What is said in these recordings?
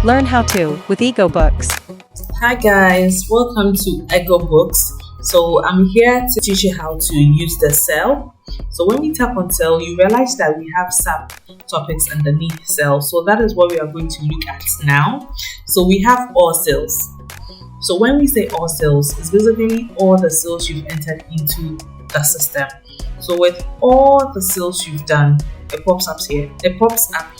Learn how to with EgoBooks. Hi guys, welcome to EgoBooks. So I'm here to teach you how to use the cell. So when we tap on cell, you realize that we have subtopics underneath cell. So that is what we are going to look at now. So we have all cells. So when we say all cells, it's basically all the cells you've entered into the system. So with all the cells you've done, it pops up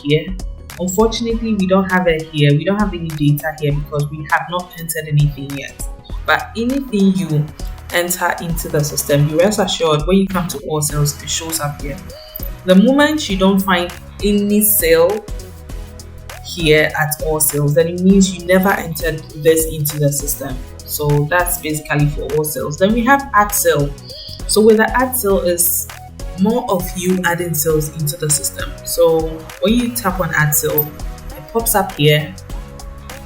here. Unfortunately, we don't have it here. We don't have any data here because we have not entered anything yet. But anything you enter into the system, you rest assured when you come to all cells, it shows up here. The moment you don't find any cell here at all cells, then it means you never entered this into the system. So that's basically for all cells. Then we have add cell. So with the add cell is more of you adding cells into the system. So when you tap on add cell, it pops up here.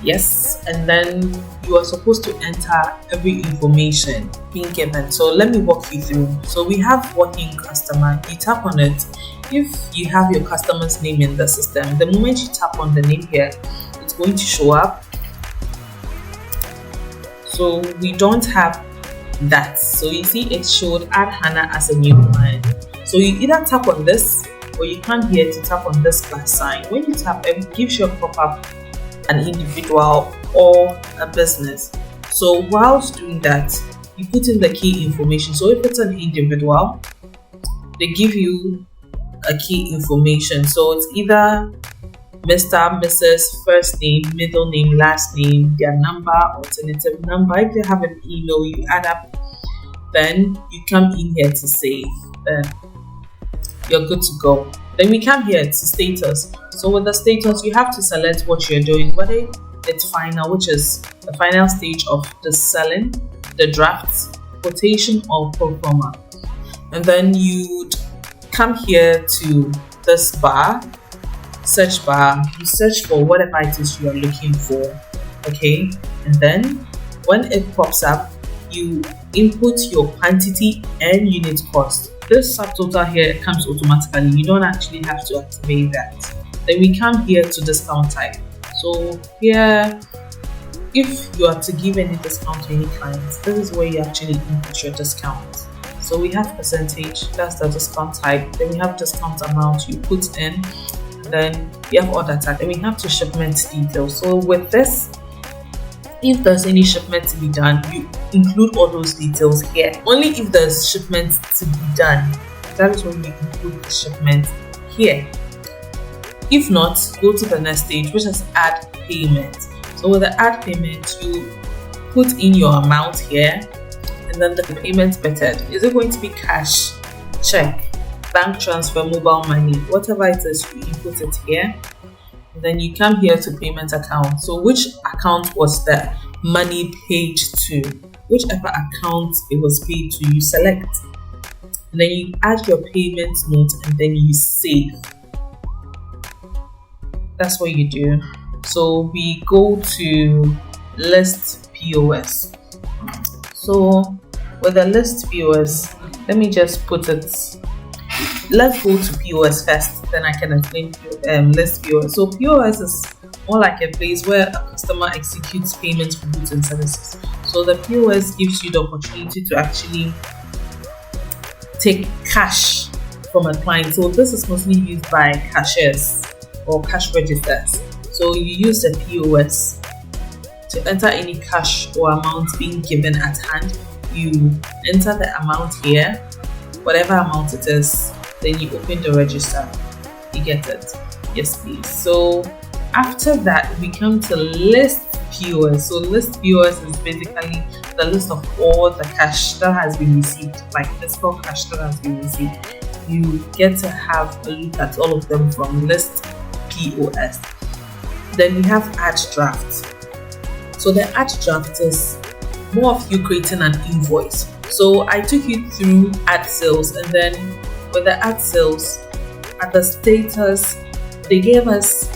Yes, and then you are supposed to enter every information being given. So let me walk you through. So we have working customer. You tap on it. If you have your customer's name in the system, the moment you tap on the name here, it's going to show up. So we don't have that. So you see it showed add Hannah as a new client. So you either tap on this or you come here to tap on this plus sign. When you tap, it gives you a pop-up an individual or a business. So whilst doing that, you put in the key information. So if it's an individual, they give you a key information. So it's either Mr., Mrs., first name, middle name, last name, their number, alternative number. If they have an email, you add up, then you come in here to save. Then you're good to go. Then we come here to status. So with the status, you have to select what you're doing, whether it's final, which is the final stage of the selling, the drafts, quotation, or pro forma. And then you'd come here to this bar, search bar. You search for whatever it is you are looking for. Okay, and then when it pops up, you input your quantity and unit cost. This subtotal here comes automatically. You don't actually have to activate that. Then we come here to discount type. So here, if you are to give any discount to any clients, this is where you actually input your discount. So we have percentage, that's the discount type. Then we have discount amount you put in. Then we have order type. Then we have to shipment details. So with this, if there's any shipment to be done, you include all those details here. Only if there's shipment to be done, that is when you include the shipment here. If not, go to the next stage, which is add payment. So with the add payment, you put in your amount here, and then the payment method. Is it going to be cash, check, bank transfer, mobile money, whatever it is, you input it here. Then you come here to payment account. So which account was the money paid to? Whichever account it was paid to, you select. And then you add your payment note and then you save. That's what you do. So we go to list POS. So with the list POS, let me just put it. Let's go to POS first, then I can explain list POS. So POS is more like a place where a customer executes payments for goods and services. So the POS gives you the opportunity to actually take cash from a client. So this is mostly used by cashiers or cash registers. So you use the POS to enter any cash or amount being given at hand. You enter the amount here, whatever amount it is. Then you open the register, you get it. Yes, please. So after that, we come to list POS. So list POS is basically the list of all the cash that has been received, like physical cash that has been received. You get to have a look at all of them from list POS. Then we have add draft. So the add draft is more of you creating an invoice. So I took you through add sales, and then with the add sales, at the status, they gave us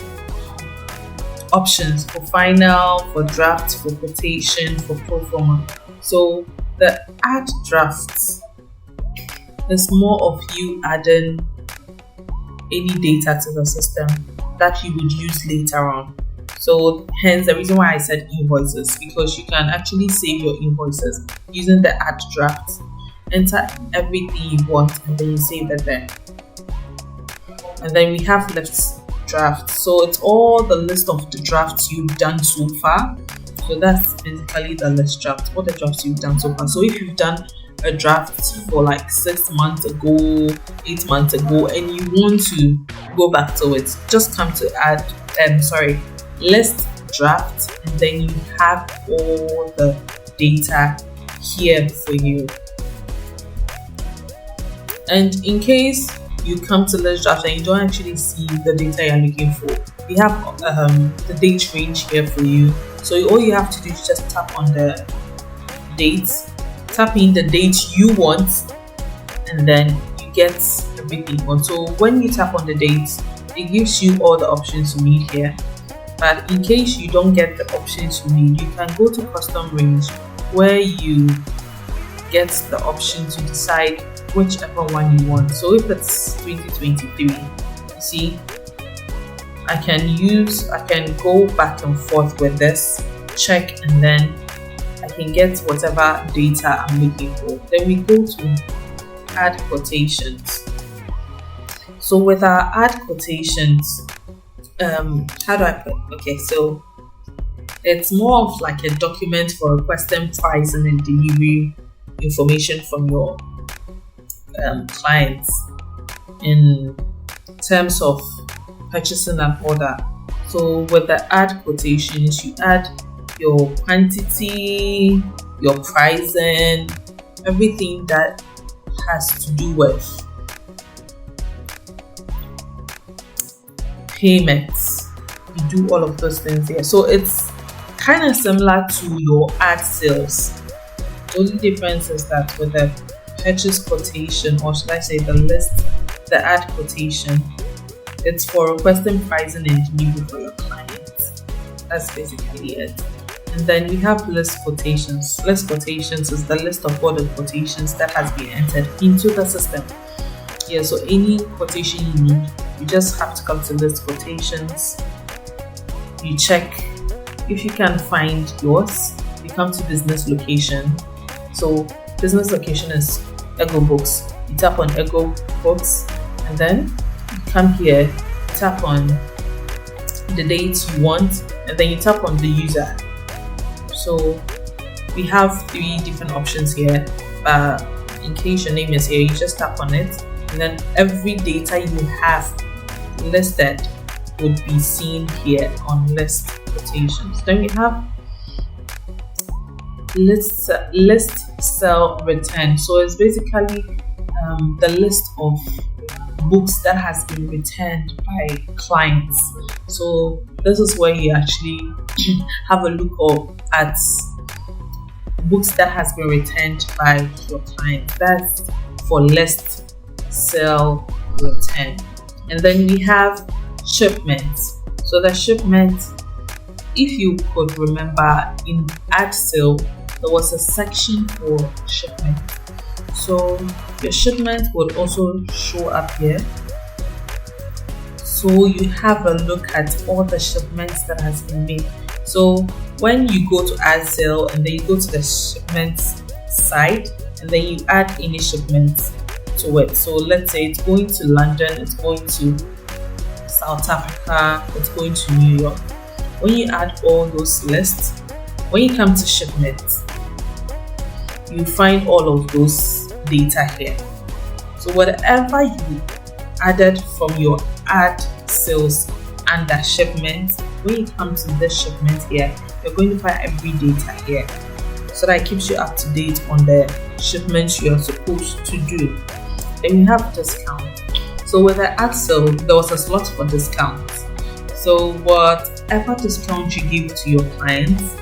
options for final, for draft, for quotation, for pro forma. So the add drafts is more of you adding any data to the system that you would use later on. So hence the reason why I said invoices, because you can actually save your invoices using the add draft. Enter everything you want and then you save it there. And then we have left draft. So it's all the list of the drafts you've done so far. So that's basically the list draft, all the drafts you've done so far. So if you've done a draft for like 6 months ago, 8 months ago, and you want to go back to it, just come to list draft, and then you have all the data here for you. And in case you come to list draft and you don't actually see the data you're looking for, we have the date range here for you. So all you have to do is just tap on the dates, tap in the date you want, and then you get everything on. So when you tap on the dates, it gives you all the options you need here. But in case you don't get the options you need, you can go to custom range, where you get the option to decide whichever one you want. So if it's 2023, you see, I can go back and forth with this, check, and then I can get whatever data I'm looking for. Then we go to add quotations. So with our add quotations, how do I put? Okay, so it's more of like a document for requesting pricing and delivery information from your clients in terms of purchasing an order. So with the add quotations, you add your quantity, your pricing, everything that has to do with payments. You do all of those things here. So it's kind of similar to your ad sales. The only difference is that with the purchase quotation, or should I say the ad quotation, it's for requesting pricing and delivery for your clients. That's basically it. And then we have list quotations. List quotations is the list of all the quotations that has been entered into the system. Yeah, so any quotation you need, you just have to come to list quotations. You check if you can find yours. You come to business location. So business location is EgoBooks. You tap on EgoBooks, and then you come here, tap on the date you want, and then you tap on the user. So we have 3 different options here. In case your name is here, you just tap on it, and then every data you have listed would be seen here on list quotations. Then we have list sell return. So it's basically the list of books that has been returned by clients. So this is where you actually have a look at books that has been returned by your client. That's for list sell return. And then we have shipment. So the shipment, if you could remember, in ad sale there was a section for shipment. So your shipment would also show up here. So you have a look at all the shipments that has been made. So when you go to add sale and then you go to the shipments side and then you add any shipments to it. So let's say it's going to London, it's going to South Africa, it's going to New York. When you add all those lists, when you come to shipment, you find all of those data here. So whatever you added from your ad sales under shipment, when you come to this shipment here, you're going to find every data here. So that keeps you up to date on the shipments you're supposed to do. Then you have discount. So with the ad sale, there was a slot for discounts. So whatever discount you give to your clients,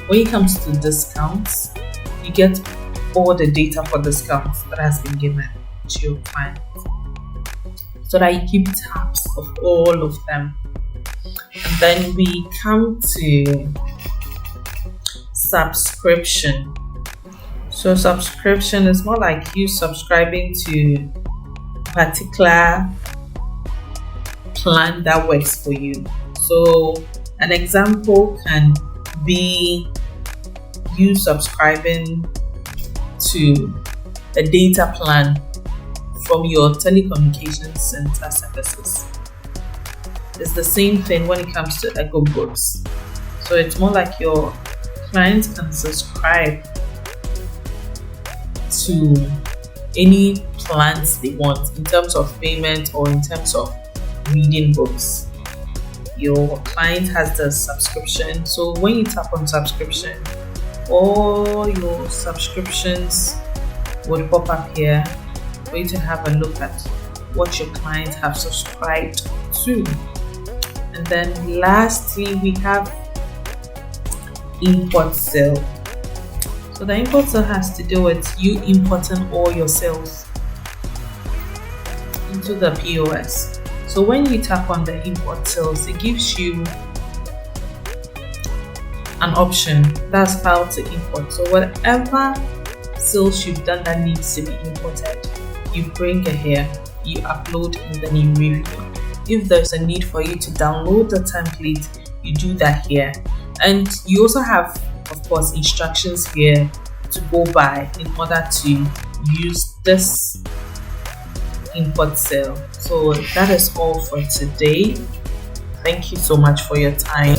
when it comes to discounts, you get all the data for discounts that has been given to your clients, so that you keep tabs of all of them. And then we come to subscription. So subscription is more like you subscribing to a particular plan that works for you. So An example can be you subscribing to a data plan from your telecommunications center services. It's the same thing when it comes to EgoBooks. So it's more like your clients can subscribe to any plans they want in terms of payment or in terms of reading books. Your client has the subscription. So when you tap on subscription, all your subscriptions would pop up here for you to have a look at what your clients have subscribed to. And then lastly, we have import sale. So the import sale has to do with you importing all your sales into the POS. So when you tap on the import sales, it gives you an option that's file to import. So whatever sales you've done that needs to be imported, you bring it here, you upload, and then you review. If there's a need for you to download the template, you do that here. And you also have, of course, instructions here to go by in order to use this import sale. So that is all for today. Thank you so much for your time.